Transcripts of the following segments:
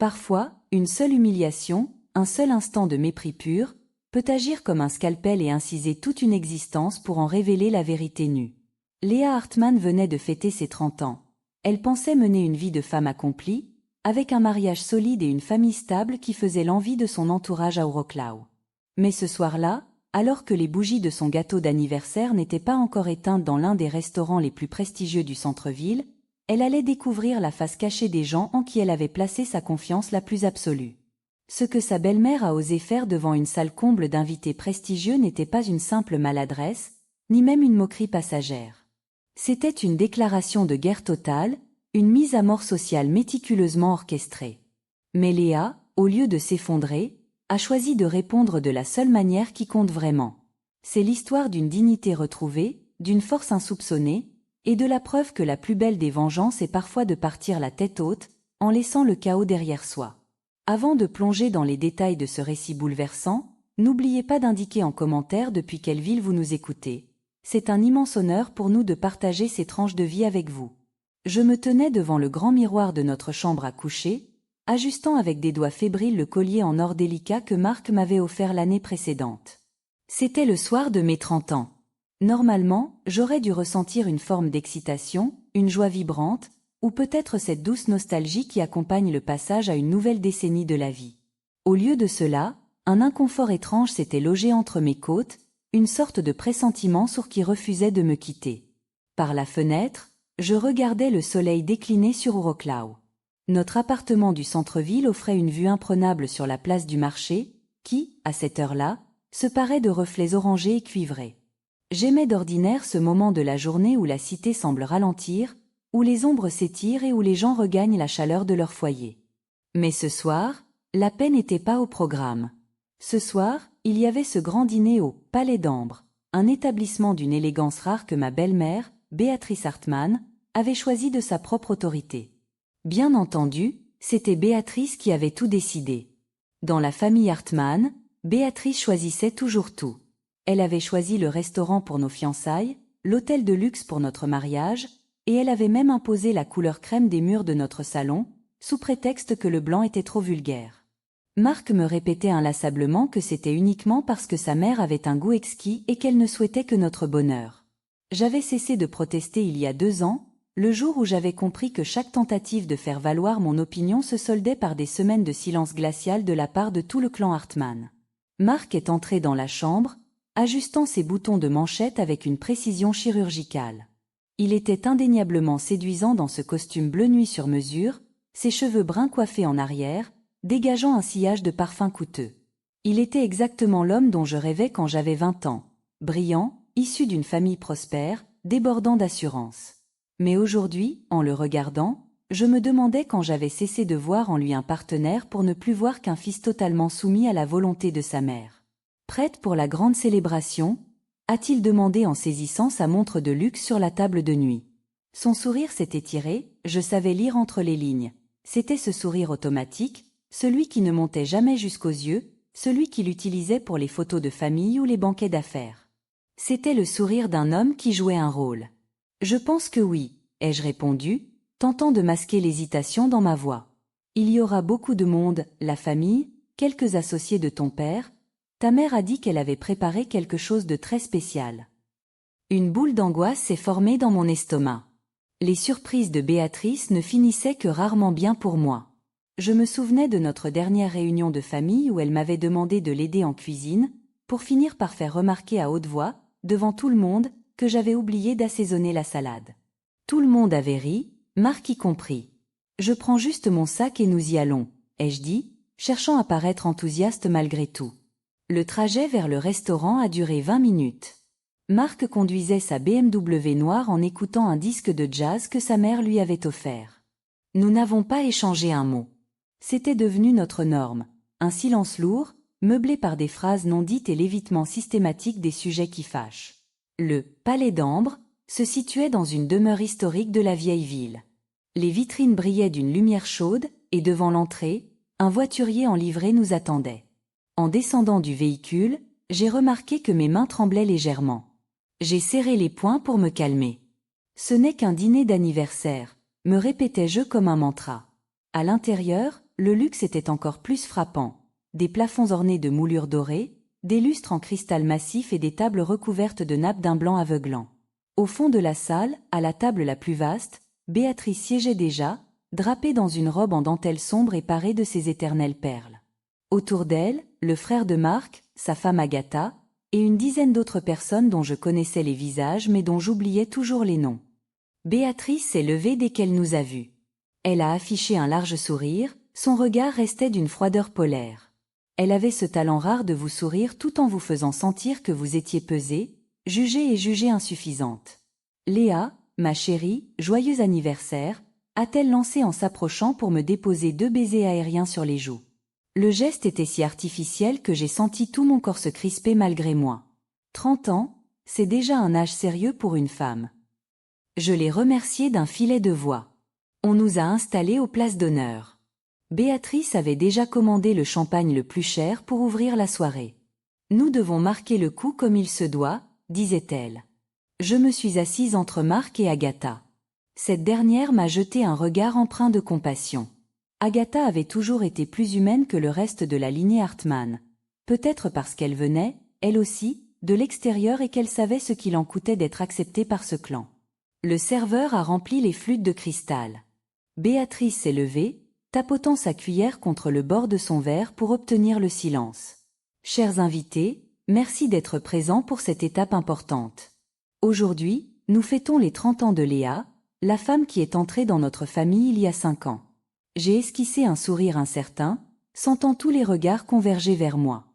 Parfois, une seule humiliation, un seul instant de mépris pur, peut agir comme un scalpel et inciser toute une existence pour en révéler la vérité nue. Léa Hartmann venait de fêter ses 30 ans. Elle pensait mener une vie de femme accomplie, avec un mariage solide et une famille stable qui faisait l'envie de son entourage à Wrocław. Mais ce soir-là, alors que les bougies de son gâteau d'anniversaire n'étaient pas encore éteintes dans l'un des restaurants les plus prestigieux du centre-ville, elle allait découvrir la face cachée des gens en qui elle avait placé sa confiance la plus absolue. Ce que sa belle-mère a osé faire devant une salle comble d'invités prestigieux n'était pas une simple maladresse, ni même une moquerie passagère. C'était une déclaration de guerre totale, une mise à mort sociale méticuleusement orchestrée. Mais Léa, au lieu de s'effondrer, a choisi de répondre de la seule manière qui compte vraiment. C'est l'histoire d'une dignité retrouvée, d'une force insoupçonnée, et de la preuve que la plus belle des vengeances est parfois de partir la tête haute, en laissant le chaos derrière soi. Avant de plonger dans les détails de ce récit bouleversant, n'oubliez pas d'indiquer en commentaire depuis quelle ville vous nous écoutez. C'est un immense honneur pour nous de partager ces tranches de vie avec vous. Je me tenais devant le grand miroir de notre chambre à coucher, ajustant avec des doigts fébriles le collier en or délicat que Marc m'avait offert l'année précédente. C'était le soir de mes 30 ans. Normalement, j'aurais dû ressentir une forme d'excitation, une joie vibrante, ou peut-être cette douce nostalgie qui accompagne le passage à une nouvelle décennie de la vie. Au lieu de cela, un inconfort étrange s'était logé entre mes côtes, une sorte de pressentiment sourd qui refusait de me quitter. Par la fenêtre, je regardais le soleil décliner sur Wrocław. Notre appartement du centre-ville offrait une vue imprenable sur la place du marché, qui, à cette heure-là, se parait de reflets orangés et cuivrés. J'aimais d'ordinaire ce moment de la journée où la cité semble ralentir, où les ombres s'étirent et où les gens regagnent la chaleur de leur foyer. Mais ce soir, la paix n'était pas au programme. Ce soir, il y avait ce grand dîner au Palais d'Ambre, un établissement d'une élégance rare que ma belle-mère, Béatrice Hartmann, avait choisi de sa propre autorité. Bien entendu, c'était Béatrice qui avait tout décidé. Dans la famille Hartmann, Béatrice choisissait toujours tout. Elle avait choisi le restaurant pour nos fiançailles, l'hôtel de luxe pour notre mariage, et elle avait même imposé la couleur crème des murs de notre salon, sous prétexte que le blanc était trop vulgaire. Marc me répétait inlassablement que c'était uniquement parce que sa mère avait un goût exquis et qu'elle ne souhaitait que notre bonheur. J'avais cessé de protester il y a 2 ans, le jour où j'avais compris que chaque tentative de faire valoir mon opinion se soldait par des semaines de silence glacial de la part de tout le clan Hartmann. Marc est entré dans la chambre, ajustant ses boutons de manchette avec une précision chirurgicale. Il était indéniablement séduisant dans ce costume bleu nuit sur mesure, ses cheveux bruns coiffés en arrière, dégageant un sillage de parfum coûteux. Il était exactement l'homme dont je rêvais quand j'avais 20 ans, brillant, issu d'une famille prospère, débordant d'assurance. Mais aujourd'hui, en le regardant, je me demandais quand j'avais cessé de voir en lui un partenaire pour ne plus voir qu'un fils totalement soumis à la volonté de sa mère. Prête pour la grande célébration ? A-t-il demandé en saisissant sa montre de luxe sur la table de nuit. Son sourire s'était tiré, je savais lire entre les lignes. C'était ce sourire automatique, celui qui ne montait jamais jusqu'aux yeux, celui qu'il utilisait pour les photos de famille ou les banquets d'affaires. C'était le sourire d'un homme qui jouait un rôle. Je pense que oui, ai-je répondu, tentant de masquer l'hésitation dans ma voix. Il y aura beaucoup de monde, la famille, quelques associés de ton père. Ta mère a dit qu'elle avait préparé quelque chose de très spécial. Une boule d'angoisse s'est formée dans mon estomac. Les surprises de Béatrice ne finissaient que rarement bien pour moi. Je me souvenais de notre dernière réunion de famille où elle m'avait demandé de l'aider en cuisine, pour finir par faire remarquer à haute voix, devant tout le monde, que j'avais oublié d'assaisonner la salade. Tout le monde avait ri, Marc y compris. Je prends juste mon sac et nous y allons, ai-je dit, cherchant à paraître enthousiaste malgré tout. Le trajet vers le restaurant a duré 20 minutes. Marc conduisait sa BMW noire en écoutant un disque de jazz que sa mère lui avait offert. Nous n'avons pas échangé un mot. C'était devenu notre norme, un silence lourd, meublé par des phrases non dites et l'évitement systématique des sujets qui fâchent. Le « Palais d'Ambre » se situait dans une demeure historique de la vieille ville. Les vitrines brillaient d'une lumière chaude, et devant l'entrée, un voiturier en livrée nous attendait. En descendant du véhicule, j'ai remarqué que mes mains tremblaient légèrement. J'ai serré les poings pour me calmer. Ce n'est qu'un dîner d'anniversaire, me répétais-je comme un mantra. À l'intérieur, le luxe était encore plus frappant. Des plafonds ornés de moulures dorées, des lustres en cristal massif et des tables recouvertes de nappes d'un blanc aveuglant. Au fond de la salle, à la table la plus vaste, Béatrice siégeait déjà, drapée dans une robe en dentelle sombre et parée de ses éternelles perles. Autour d'elle, le frère de Marc, sa femme Agatha, et une dizaine d'autres personnes dont je connaissais les visages mais dont j'oubliais toujours les noms. Béatrice s'est levée dès qu'elle nous a vus. Elle a affiché un large sourire, son regard restait d'une froideur polaire. Elle avait ce talent rare de vous sourire tout en vous faisant sentir que vous étiez pesée, jugée et jugée insuffisante. Léa, ma chérie, joyeux anniversaire, a-t-elle lancé en s'approchant pour me déposer 2 baisers aériens sur les joues. Le geste était si artificiel que j'ai senti tout mon corps se crisper malgré moi. 30 ans, c'est déjà un âge sérieux pour une femme. Je l'ai remerciée d'un filet de voix. On nous a installés aux places d'honneur. Béatrice avait déjà commandé le champagne le plus cher pour ouvrir la soirée. Nous devons marquer le coup comme il se doit, disait-elle. Je me suis assise entre Marc et Agatha. Cette dernière m'a jeté un regard empreint de compassion. Agatha avait toujours été plus humaine que le reste de la lignée Hartmann. Peut-être parce qu'elle venait, elle aussi, de l'extérieur et qu'elle savait ce qu'il en coûtait d'être acceptée par ce clan. Le serveur a rempli les flûtes de cristal. Béatrice s'est levée, tapotant sa cuillère contre le bord de son verre pour obtenir le silence. Chers invités, merci d'être présents pour cette étape importante. Aujourd'hui, nous fêtons les 30 ans de Léa, la femme qui est entrée dans notre famille il y a 5 ans. J'ai esquissé un sourire incertain, sentant tous les regards converger vers moi.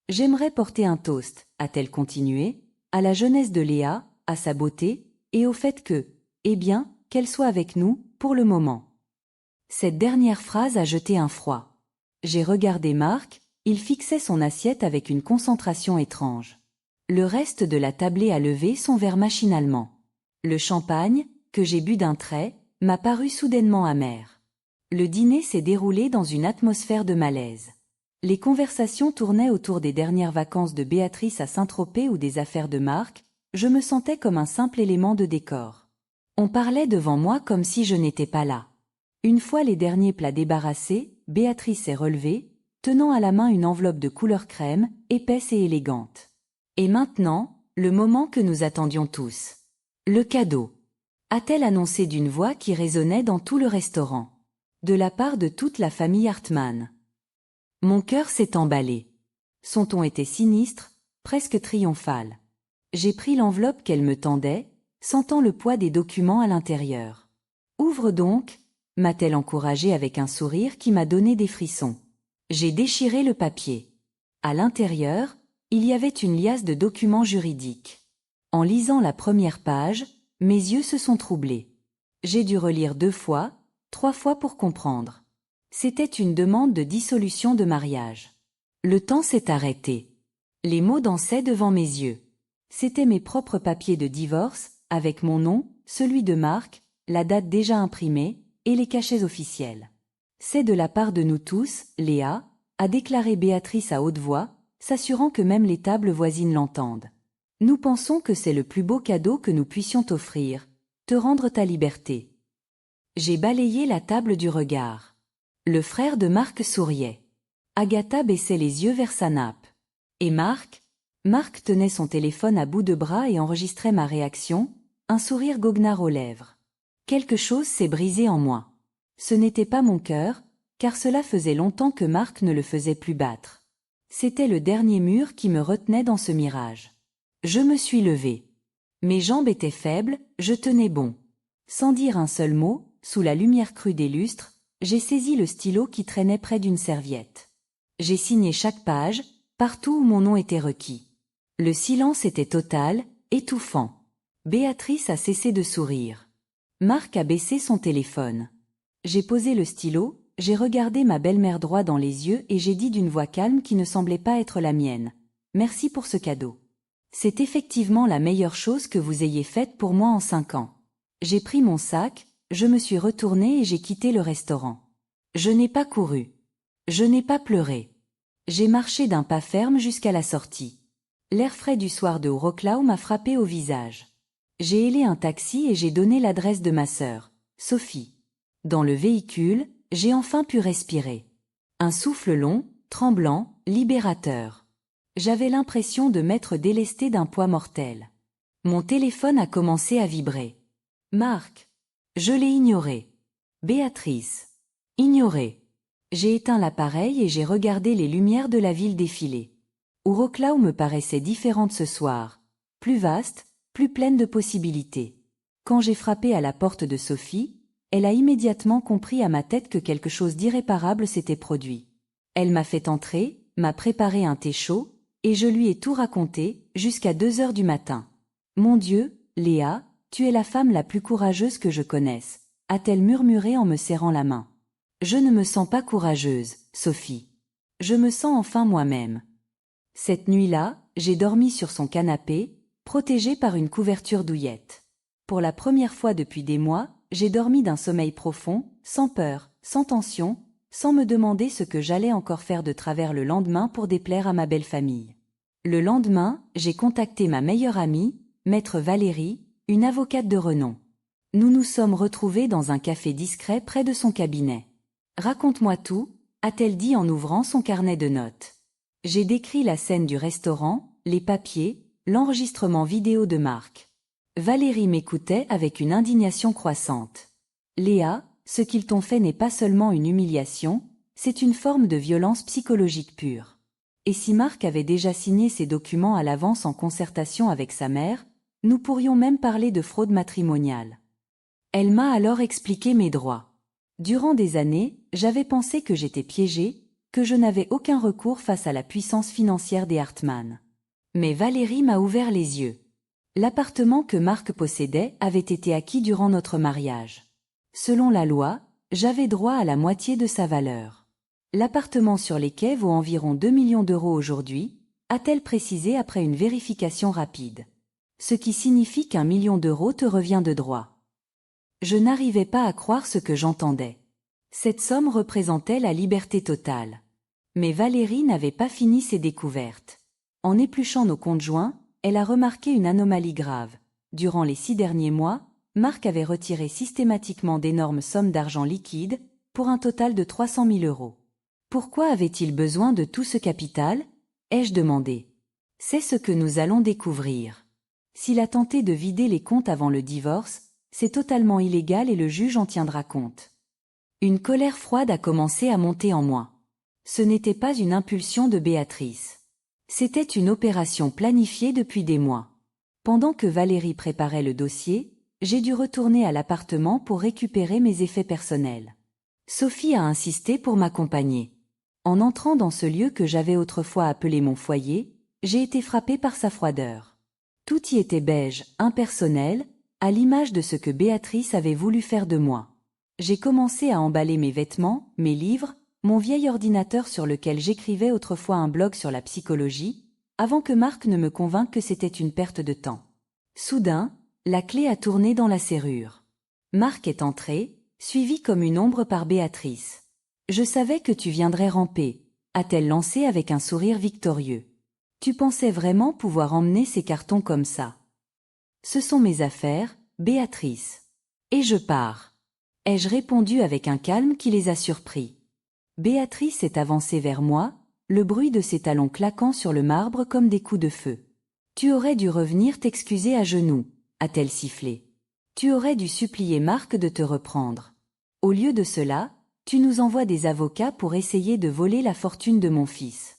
J'aimerais porter un toast, a-t-elle continué, à la jeunesse de Léa, à sa beauté, et au fait que, eh bien, qu'elle soit avec nous, pour le moment. Cette dernière phrase a jeté un froid. J'ai regardé Marc, il fixait son assiette avec une concentration étrange. Le reste de la tablée a levé son verre machinalement. Le champagne, que j'ai bu d'un trait, m'a paru soudainement amer. Le dîner s'est déroulé dans une atmosphère de malaise. Les conversations tournaient autour des dernières vacances de Béatrice à Saint-Tropez ou des affaires de Marc, je me sentais comme un simple élément de décor. On parlait devant moi comme si je n'étais pas là. Une fois les derniers plats débarrassés, Béatrice s'est relevée, tenant à la main une enveloppe de couleur crème, épaisse et élégante. Et maintenant, le moment que nous attendions tous. Le cadeau. A-t-elle annoncé d'une voix qui résonnait dans tout le restaurant. De la part de toute la famille Hartmann. Mon cœur s'est emballé. Son ton était sinistre, presque triomphal. J'ai pris l'enveloppe qu'elle me tendait, sentant le poids des documents à l'intérieur. Ouvre donc, m'a-t-elle encouragée avec un sourire qui m'a donné des frissons. J'ai déchiré le papier. À l'intérieur, il y avait une liasse de documents juridiques. En lisant la première page, mes yeux se sont troublés. J'ai dû relire 2 fois, 3 fois pour comprendre. C'était une demande de dissolution de mariage. Le temps s'est arrêté. Les mots dansaient devant mes yeux. C'étaient mes propres papiers de divorce, avec mon nom, celui de Marc, la date déjà imprimée, et les cachets officiels. C'est de la part de nous tous, Léa, a déclaré Béatrice à haute voix, s'assurant que même les tables voisines l'entendent. Nous pensons que c'est le plus beau cadeau que nous puissions t'offrir, te rendre ta liberté. J'ai balayé la table du regard. Le frère de Marc souriait. Agatha baissait les yeux vers sa nappe. Et Marc tenait son téléphone à bout de bras et enregistrait ma réaction, un sourire goguenard aux lèvres. Quelque chose s'est brisé en moi. Ce n'était pas mon cœur, car cela faisait longtemps que Marc ne le faisait plus battre. C'était le dernier mur qui me retenait dans ce mirage. Je me suis levée. Mes jambes étaient faibles, je tenais bon. Sans dire un seul mot, sous la lumière crue des lustres, j'ai saisi le stylo qui traînait près d'une serviette. J'ai signé chaque page, partout où mon nom était requis. Le silence était total, étouffant. Béatrice a cessé de sourire. Marc a baissé son téléphone. J'ai posé le stylo, j'ai regardé ma belle-mère droit dans les yeux et j'ai dit d'une voix calme qui ne semblait pas être la mienne. Merci pour ce cadeau. C'est effectivement la meilleure chose que vous ayez faite pour moi en 5 ans. J'ai pris mon sac, je me suis retournée et j'ai quitté le restaurant. Je n'ai pas couru. Je n'ai pas pleuré. J'ai marché d'un pas ferme jusqu'à la sortie. L'air frais du soir de Wrocław m'a frappé au visage. J'ai hélé un taxi et j'ai donné l'adresse de ma sœur, Sophie. Dans le véhicule, j'ai enfin pu respirer. Un souffle long, tremblant, libérateur. J'avais l'impression de m'être délesté d'un poids mortel. Mon téléphone a commencé à vibrer. Marc. Je l'ai ignoré. Béatrice. Ignoré. J'ai éteint l'appareil et j'ai regardé les lumières de la ville défiler. Wrocław me paraissait différente ce soir. Plus vaste, plus pleine de possibilités. Quand j'ai frappé à la porte de Sophie, elle a immédiatement compris à ma tête que quelque chose d'irréparable s'était produit. Elle m'a fait entrer, m'a préparé un thé chaud, et je lui ai tout raconté, jusqu'à 2 heures du matin. Mon Dieu, Léa, tu es la femme la plus courageuse que je connaisse, a-t-elle murmuré en me serrant la main. Je ne me sens pas courageuse, Sophie. Je me sens enfin moi-même. Cette nuit-là, j'ai dormi sur son canapé, protégée par une couverture douillette. Pour la première fois depuis des mois, j'ai dormi d'un sommeil profond, sans peur, sans tension, sans me demander ce que j'allais encore faire de travers le lendemain pour déplaire à ma belle famille. Le lendemain, j'ai contacté ma meilleure amie, Maître Valérie, une avocate de renom. Nous nous sommes retrouvés dans un café discret près de son cabinet. « Raconte-moi tout », a-t-elle dit en ouvrant son carnet de notes. J'ai décrit la scène du restaurant, les papiers, l'enregistrement vidéo de Marc. Valérie m'écoutait avec une indignation croissante. « Léa, ce qu'ils t'ont fait n'est pas seulement une humiliation, c'est une forme de violence psychologique pure. Et si Marc avait déjà signé ces documents à l'avance en concertation avec sa mère, nous pourrions même parler de fraude matrimoniale. » Elle m'a alors expliqué mes droits. Durant des années, j'avais pensé que j'étais piégée, que je n'avais aucun recours face à la puissance financière des Hartmann. Mais Valérie m'a ouvert les yeux. L'appartement que Marc possédait avait été acquis durant notre mariage. Selon la loi, j'avais droit à la moitié de sa valeur. L'appartement sur les quais vaut environ 2 millions d'euros aujourd'hui, a-t-elle précisé après une vérification rapide. Ce qui signifie qu'1 million d'euros te revient de droit. Je n'arrivais pas à croire ce que j'entendais. Cette somme représentait la liberté totale. Mais Valérie n'avait pas fini ses découvertes. En épluchant nos comptes joints, elle a remarqué une anomalie grave. Durant les 6 derniers mois, Marc avait retiré systématiquement d'énormes sommes d'argent liquide, pour un total de 300 000 euros. Pourquoi avait-il besoin de tout ce capital ? Ai-je demandé. C'est ce que nous allons découvrir. S'il a tenté de vider les comptes avant le divorce, c'est totalement illégal et le juge en tiendra compte. Une colère froide a commencé à monter en moi. Ce n'était pas une impulsion de Béatrice. C'était une opération planifiée depuis des mois. Pendant que Valérie préparait le dossier, j'ai dû retourner à l'appartement pour récupérer mes effets personnels. Sophie a insisté pour m'accompagner. En entrant dans ce lieu que j'avais autrefois appelé mon foyer, j'ai été frappée par sa froideur. Tout y était beige, impersonnel, à l'image de ce que Béatrice avait voulu faire de moi. J'ai commencé à emballer mes vêtements, mes livres, mon vieil ordinateur sur lequel j'écrivais autrefois un blog sur la psychologie, avant que Marc ne me convainque que c'était une perte de temps. Soudain, la clé a tourné dans la serrure. Marc est entré, suivi comme une ombre par Béatrice. « Je savais que tu viendrais ramper », a-t-elle lancé avec un sourire victorieux. « Tu pensais vraiment pouvoir emmener ces cartons comme ça ? Ce sont mes affaires, Béatrice. Et je pars. » ai-je répondu avec un calme qui les a surpris. Béatrice est avancée vers moi, le bruit de ses talons claquant sur le marbre comme des coups de feu. « Tu aurais dû revenir t'excuser à genoux », a-t-elle sifflé. « Tu aurais dû supplier Marc de te reprendre. Au lieu de cela, tu nous envoies des avocats pour essayer de voler la fortune de mon fils. »«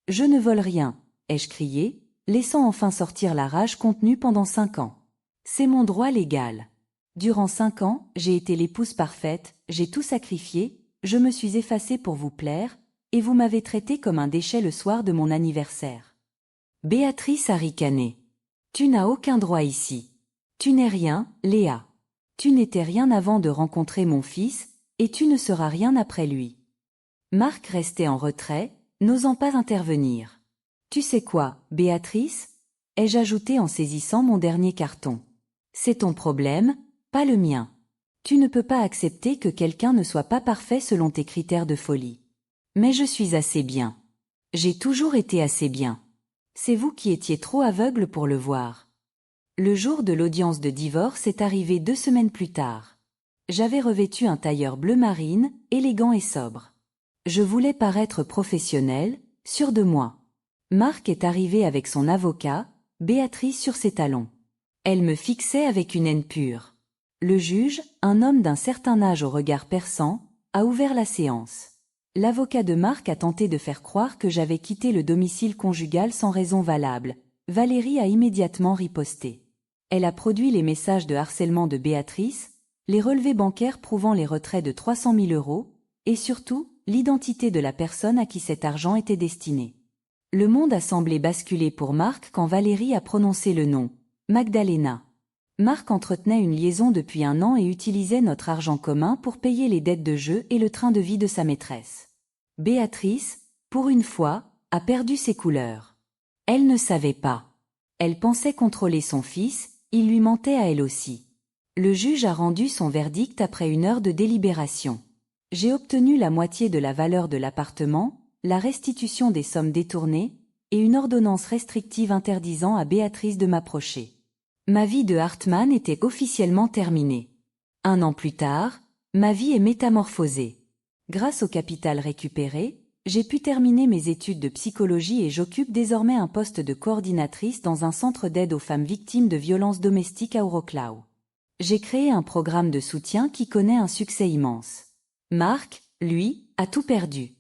Je ne vole rien », ai-je crié, laissant enfin sortir la rage contenue pendant 5 ans. « C'est mon droit légal. Durant 5 ans, j'ai été l'épouse parfaite, j'ai tout sacrifié, je me suis effacée pour vous plaire, et vous m'avez traité comme un déchet le soir de mon anniversaire. » Béatrice a ricané. « Tu n'as aucun droit ici. Tu n'es rien, Léa. Tu n'étais rien avant de rencontrer mon fils, et tu ne seras rien après lui. » Marc restait en retrait, n'osant pas intervenir. « Tu sais quoi, Béatrice ?» ai-je ajouté en saisissant mon dernier carton. « C'est ton problème, pas le mien. Tu ne peux pas accepter que quelqu'un ne soit pas parfait selon tes critères de folie. Mais je suis assez bien. J'ai toujours été assez bien. C'est vous qui étiez trop aveugle pour le voir. » Le jour de l'audience de divorce est arrivé 2 semaines plus tard. J'avais revêtu un tailleur bleu marine, élégant et sobre. Je voulais paraître professionnel, sûr de moi. Marc est arrivé avec son avocat, Béatrice sur ses talons. Elle me fixait avec une haine pure. Le juge, un homme d'un certain âge au regard perçant, a ouvert la séance. L'avocat de Marc a tenté de faire croire que j'avais quitté le domicile conjugal sans raison valable. Valérie a immédiatement riposté. Elle a produit les messages de harcèlement de Béatrice, les relevés bancaires prouvant les retraits de 300 000 €, et surtout, l'identité de la personne à qui cet argent était destiné. Le monde a semblé basculer pour Marc quand Valérie a prononcé le nom, Magdalena. Marc entretenait une liaison depuis 1 an et utilisait notre argent commun pour payer les dettes de jeu et le train de vie de sa maîtresse. Béatrice, pour une fois, a perdu ses couleurs. Elle ne savait pas. Elle pensait contrôler son fils, il lui mentait à elle aussi. Le juge a rendu son verdict après 1 heure de délibération. J'ai obtenu la moitié de la valeur de l'appartement, la restitution des sommes détournées, et une ordonnance restrictive interdisant à Béatrice de m'approcher. Ma vie de Hartmann était officiellement terminée. 1 an plus tard, ma vie est métamorphosée. Grâce au capital récupéré, j'ai pu terminer mes études de psychologie et j'occupe désormais un poste de coordinatrice dans un centre d'aide aux femmes victimes de violences domestiques à Wrocław. J'ai créé un programme de soutien qui connaît un succès immense. Marc, lui, a tout perdu.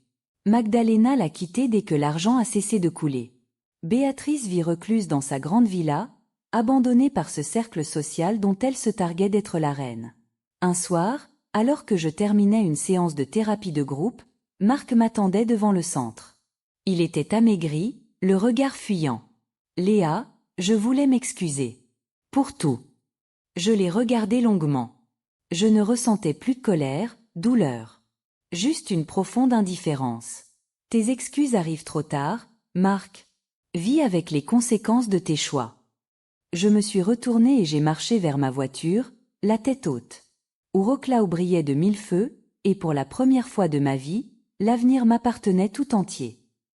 Magdalena l'a quitté dès que l'argent a cessé de couler. Béatrice vit recluse dans sa grande villa, abandonnée par ce cercle social dont elle se targuait d'être la reine. Un soir, alors que je terminais une séance de thérapie de groupe, Marc m'attendait devant le centre. Il était amaigri, le regard fuyant. « Léa, je voulais m'excuser. Pour tout. » Je l'ai regardé longuement. Je ne ressentais plus de colère, douleur. Juste une profonde indifférence. « Tes excuses arrivent trop tard, Marc. Vis avec les conséquences de tes choix. » Je me suis retournée et j'ai marché vers ma voiture, la tête haute. Wrocław brillait de 1000 feux, et pour la première fois de ma vie, l'avenir m'appartenait tout entier.